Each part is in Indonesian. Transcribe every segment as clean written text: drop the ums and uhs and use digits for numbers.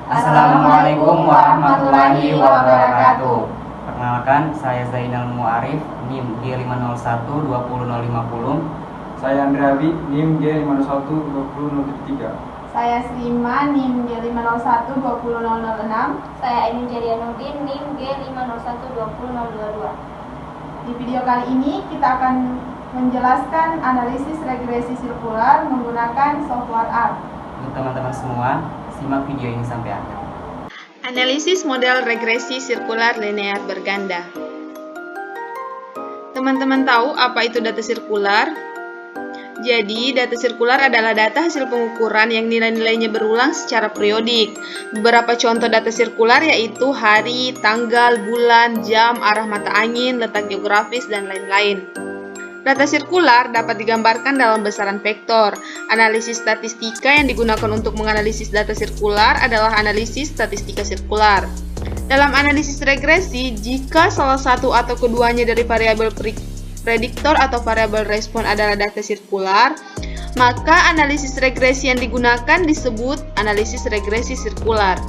Assalamualaikum warahmatullahi wabarakatuh. Perkenalkan, saya Zainal Muarif, NIM G501-20050. Saya Andrawi, NIM G501-20003. Saya Srima, NIM G501-20006. Saya Ainun Jarianudin, NIM G501-20022. Di video kali ini kita akan menjelaskan analisis regresi sirkular menggunakan software R. Untuk teman-teman semua, simak video ini sampai akhir. Analisis model regresi sirkular linear berganda. Teman-teman tahu apa itu data sirkular? Jadi, data sirkular adalah data hasil pengukuran yang nilai-nilainya berulang secara periodik. Beberapa contoh data sirkular yaitu hari, tanggal, bulan, jam, arah mata angin, letak geografis, dan lain-lain. Data sirkular dapat digambarkan dalam besaran vektor. Analisis statistika yang digunakan untuk menganalisis data sirkular adalah analisis statistika sirkular. Dalam analisis regresi, jika salah satu atau keduanya dari variabel prediktor atau variabel respon adalah data sirkular, maka analisis regresi yang digunakan disebut analisis regresi sirkular.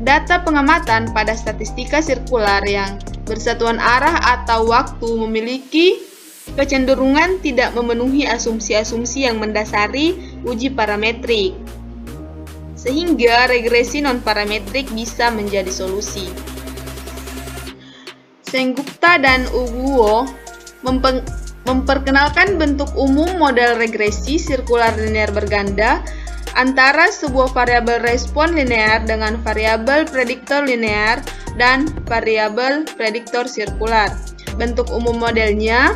Data pengamatan pada statistika sirkular yang bersatuan arah atau waktu memiliki kecenderungan tidak memenuhi asumsi-asumsi yang mendasari uji parametrik, sehingga regresi non-parametrik bisa menjadi solusi. Senggupta dan Uguo memperkenalkan bentuk umum model regresi sirkular linear berganda antara sebuah variabel respon linear dengan variabel prediktor linear dan variabel prediktor sirkular. Bentuk umum modelnya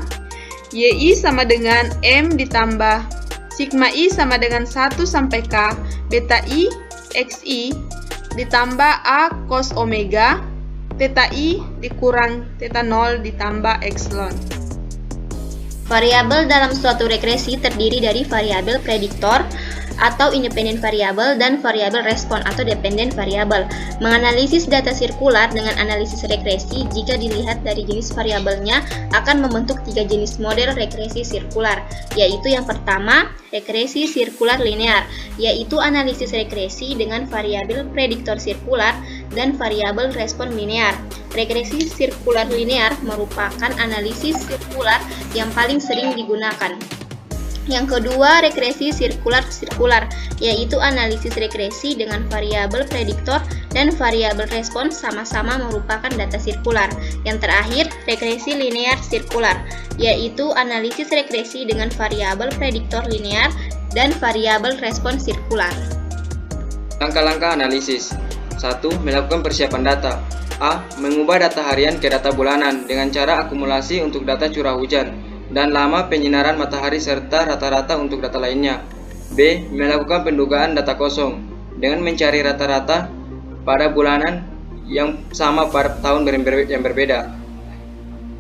Y sama dengan M ditambah sigma I sama dengan 1 sampai K beta I XI ditambah A cos omega theta I dikurang theta 0 ditambah epsilon. Variabel dalam suatu regresi terdiri dari variabel prediktor atau independen variabel dan variabel respon atau dependen variabel. Menganalisis data sirkular dengan analisis regresi jika dilihat dari jenis variabelnya akan membentuk 3 jenis model regresi sirkular, yaitu yang pertama, regresi sirkular linear, yaitu analisis regresi dengan variabel prediktor sirkular dan variabel respon linear. Regresi sirkular linear merupakan analisis sirkular yang paling sering digunakan. Yang kedua, regresi sirkular, yaitu analisis regresi dengan variabel prediktor dan variabel respon sama-sama merupakan data sirkular. Yang terakhir, regresi linear sirkular, yaitu analisis regresi dengan variabel prediktor linear dan variabel respon sirkular. Langkah-langkah analisis. 1. Melakukan persiapan data. A. Mengubah data harian ke data bulanan dengan cara akumulasi untuk data curah hujan dan lama penyinaran matahari serta rata-rata untuk data lainnya. B. Melakukan pendugaan data kosong dengan mencari rata-rata pada bulanan yang sama pada tahun yang berbeda.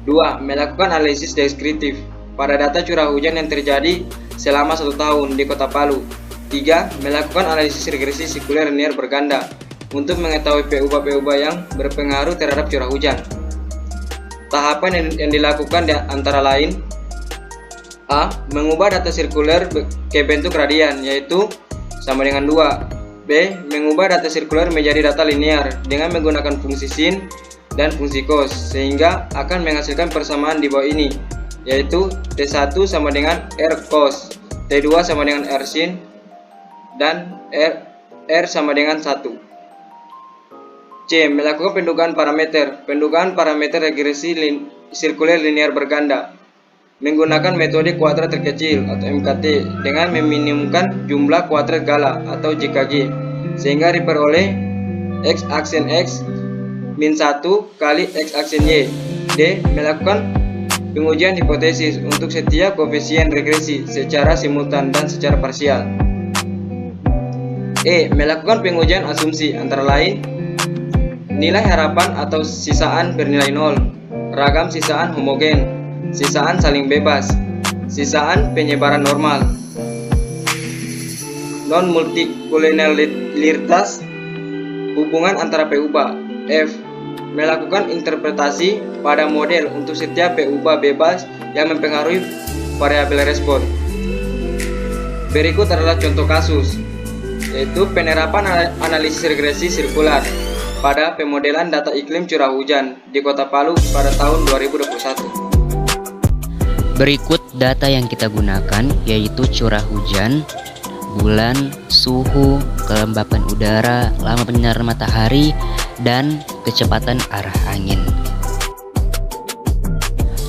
2. Melakukan analisis deskriptif pada data curah hujan yang terjadi selama 1 tahun di Kota Palu. 3. Melakukan analisis regresi sirkular linear berganda untuk mengetahui PUBA yang berpengaruh terhadap curah hujan. Tahapan yang dilakukan antara lain: A. Mengubah data sirkular ke bentuk radian, yaitu sama dengan 2. B. Mengubah data sirkular menjadi data linear dengan menggunakan fungsi sin dan fungsi cos, sehingga akan menghasilkan persamaan di bawah ini, yaitu T1 sama dengan R cos, T2 sama dengan R sin, dan R sama dengan 1. C. Melakukan pendugaan parameter. Pendugaan parameter regresi sirkular linear berganda menggunakan metode kuadrat terkecil atau MKT dengan meminimumkan jumlah kuadrat gala atau JKG, sehingga diperoleh X aksen X min 1 kali X aksen Y. D. Melakukan pengujian hipotesis untuk setiap koefisien regresi secara simultan dan secara parsial. E. Melakukan pengujian asumsi antara lain nilai harapan atau sisaan bernilai 0, ragam sisaan homogen, sisaan saling bebas, sisaan penyebaran normal, non-multikolonialitas, hubungan antara PUBA. F. Melakukan interpretasi pada model untuk setiap PUBA bebas yang mempengaruhi variabel respon. Berikut adalah contoh kasus. yaitu penerapan analisis regresi sirkular pada pemodelan data iklim curah hujan di Kota Palu pada tahun 2021. Berikut data yang kita gunakan yaitu curah hujan, bulan, suhu, kelembapan udara, lama penyinaran matahari, dan kecepatan arah angin.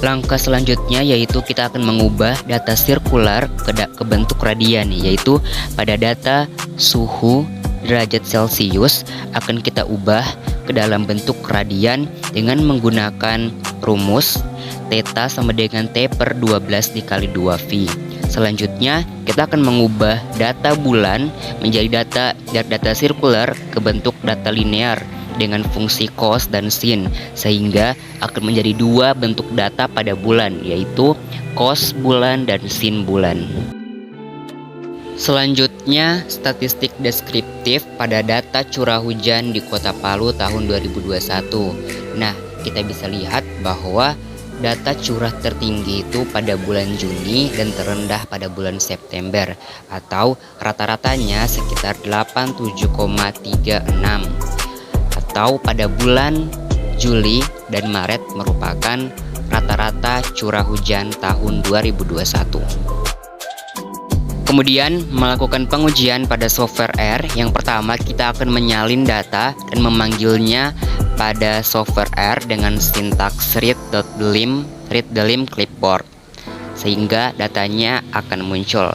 Langkah selanjutnya yaitu kita akan mengubah data sirkular ke bentuk radian, yaitu pada data suhu derajat Celcius akan kita ubah ke dalam bentuk radian dengan menggunakan rumus theta sama dengan T per 12 dikali 2V. Selanjutnya kita akan mengubah data bulan menjadi data sirkular ke bentuk data linear dengan fungsi cos dan sin, sehingga akan menjadi dua bentuk data pada bulan, yaitu cos bulan dan sin bulan. Selanjutnya, statistik deskriptif pada data curah hujan di Kota Palu tahun 2021. Nah, kita bisa lihat bahwa data curah tertinggi itu pada bulan Juni dan terendah pada bulan September, atau rata-ratanya sekitar 87,36. Atau pada bulan Juli dan Maret merupakan rata-rata curah hujan tahun 2021. Kemudian melakukan pengujian pada software R. Yang pertama kita akan menyalin data dan memanggilnya pada software R dengan sintaks read_lim clipboard, sehingga datanya akan muncul.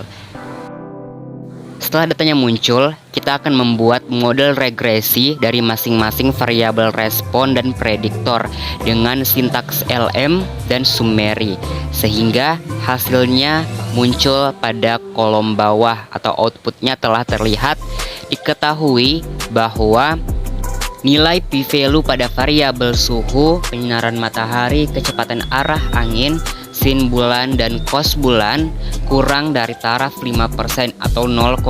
Setelah datanya muncul, kita akan membuat model regresi dari masing-masing variabel respon dan prediktor dengan sintaks LM dan summary, sehingga hasilnya muncul pada kolom bawah atau outputnya telah terlihat. Diketahui bahwa nilai p-value pada variabel suhu, penyinaran matahari, kecepatan arah angin, sin bulan, dan cos bulan kurang dari taraf 5% atau 0,05,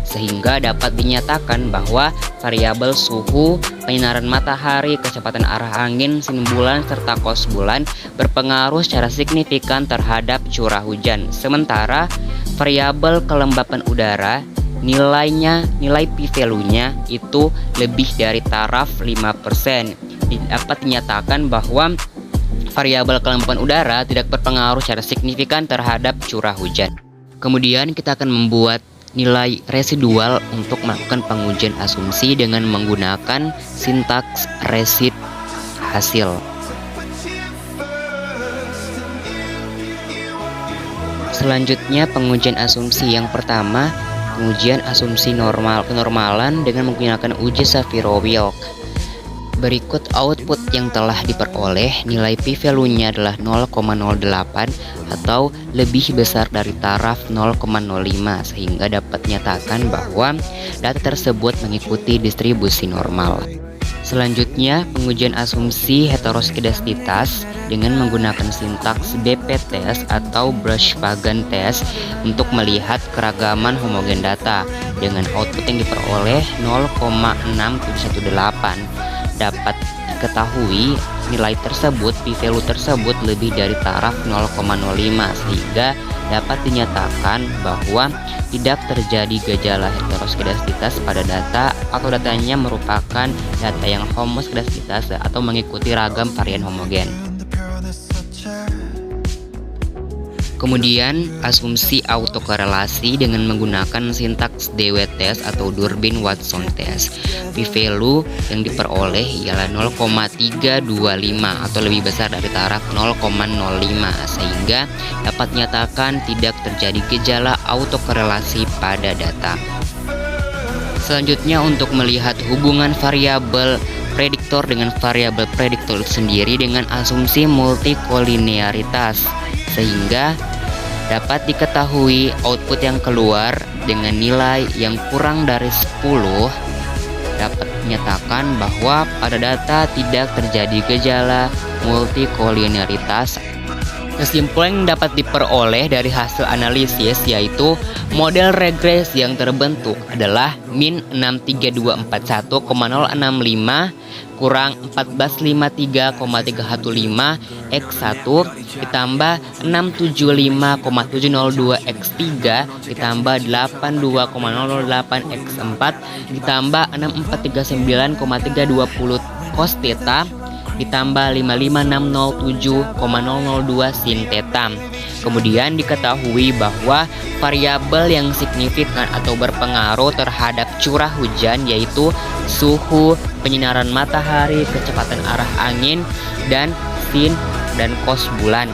sehingga dapat dinyatakan bahwa variabel suhu, penyinaran matahari, kecepatan arah angin, sin bulan, serta cos bulan berpengaruh secara signifikan terhadap curah hujan. Sementara variabel kelembapan udara nilai p-value-nya itu lebih dari taraf 5%. Dapat dinyatakan bahwa variabel kelembapan udara tidak berpengaruh secara signifikan terhadap curah hujan. Kemudian kita akan membuat nilai residual untuk melakukan pengujian asumsi dengan menggunakan sintaks resid hasil. Selanjutnya pengujian asumsi yang pertama, pengujian asumsi kenormalan dengan menggunakan uji Shapiro-Wilk. Berikut output yang telah diperoleh. Nilai p-value-nya adalah 0,08 atau lebih besar dari taraf 0,05, sehingga dapat dinyatakan bahwa data tersebut mengikuti distribusi normal. Selanjutnya, pengujian asumsi heteroskidastitas dengan menggunakan sintaks BP test atau Brush-Pagan test untuk melihat keragaman homogen data dengan output yang diperoleh 0,6718. Dapat diketahui nilai tersebut, p-value tersebut lebih dari taraf 0,05, sehingga dapat dinyatakan bahwa tidak terjadi gejala heteroskidastitas pada data atau datanya merupakan data yang homoskidastitas atau mengikuti ragam varian homogen. Kemudian asumsi autokorelasi dengan menggunakan sintaks Dewey test atau Durbin-Watson test. P-value yang diperoleh ialah 0,325 atau lebih besar dari taraf 0,05, sehingga dapat dinyatakan tidak terjadi gejala autokorelasi pada data. Selanjutnya, untuk melihat hubungan variabel prediktor dengan variabel prediktor sendiri dengan asumsi multikolinearitas, sehingga dapat diketahui output yang keluar dengan nilai yang kurang dari 10 dapat menyatakan bahwa pada data tidak terjadi gejala multikolinearitas. Kesimpulan yang dapat diperoleh dari hasil analisis yaitu model regresi yang terbentuk adalah min 63241,065 kurang 1453,315 X1 ditambah 675,702 X3 ditambah 82,008 X4 ditambah 6439,320 cos theta ditambah 55607,002 sin theta. Kemudian diketahui bahwa variabel yang signifikan atau berpengaruh terhadap curah hujan yaitu suhu, penyinaran matahari, kecepatan arah angin, dan sin dan cos bulan.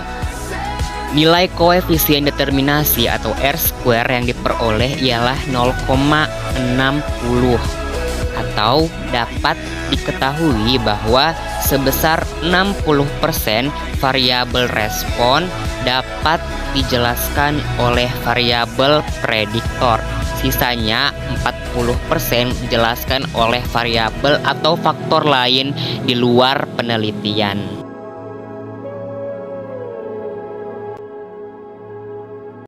Nilai koefisien determinasi atau R-square yang diperoleh ialah 0,60 atau dapat diketahui bahwa sebesar 60% variabel respon dapat dijelaskan oleh variabel prediktor. Sisanya 40% dijelaskan oleh variabel atau faktor lain di luar penelitian.